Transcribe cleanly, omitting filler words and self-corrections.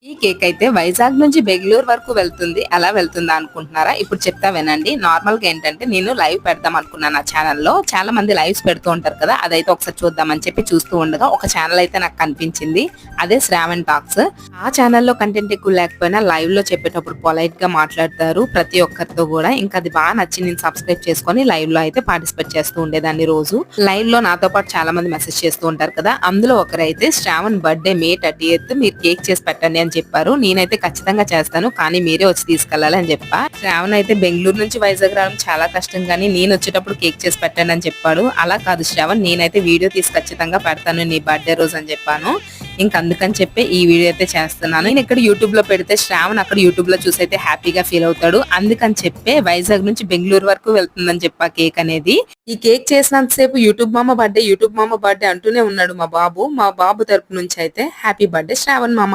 ఈ కేక్ అయితే వైజాగ్ నుంచి బెంగళూరు వరకు వెళ్తుంది. ఎలా వెళ్తుందా అనుకుంటున్నారా? ఇప్పుడు చెప్తా వినండి. నార్మల్ గా ఏంటంటే నేను లైవ్ పెడదాం అనుకున్నాను నా ఛానల్లో. చాలా మంది లైవ్స్ పెడుతూ ఉంటారు కదా, అదైతే ఒకసారి చూద్దామని చెప్పి చూస్తూ ఉండగా ఒక ఛానల్ అయితే నాకు కనిపించింది. అదే శ్రావణ్ టాక్స్. ఆ ఛానల్లో కంటెంట్ ఎక్కువ లేకపోయినా లైవ్ లో చెప్పేటప్పుడు పొలైట్ గా మాట్లాడతారు ప్రతి ఒక్కరితో కూడా. ఇంకా అది బాగా నచ్చి నేను సబ్స్క్రైబ్ చేసుకొని లైవ్ లో అయితే పార్టిసిపేట్ చేస్తూ ఉండేదాన్ని. రోజు లైవ్ లో నాతో పాటు చాలా మంది మెసేజ్ చేస్తూ ఉంటారు కదా, అందులో ఒకరైతే శ్రావణ్ బర్త్డే May 30th మీరు కేక్ చేసి పెట్టండి అని చెప్పారు. నేనైతే ఖచ్చితంగా చేస్తాను, కానీ మీరే వచ్చి తీసుకెళ్ళాలి అని చెప్పా. శ్రావణ్ అయితే బెంగళూరు నుంచి వైజాగ్ రావడం చాలా కష్టం, కానీ నేను వచ్చేటప్పుడు కేక్ చేసి పెట్టండి అని చెప్పాడు. అలా కాదు శ్రావణ్, నేనైతే వీడియో తీసి ఖచ్చితంగా పెడతాను నీ బర్త్డే రోజు అని చెప్పాను. ఇంక అందుకని చెప్పి ఈ వీడియో అయితే చేస్తున్నాను. నేను ఇక్కడ యూట్యూబ్ లో పెడితే శ్రావణ్ అక్కడ యూట్యూబ్ లో చూసి అయితే హ్యాపీగా ఫీల్ అవుతాడు. అందుకని చెప్పి వైజాగ్ నుంచి బెంగళూరు వరకు వెళ్తుందని చెప్పా కేక్ అనేది. ఈ కేక్ చేసినంత సేపు యూట్యూబ్ మామ బర్త్డే అంటూనే ఉన్నాడు మా బాబు. మా బాబు తరపు నుంచి అయితే హ్యాపీ బర్త్డే శ్రావణ్ మామ.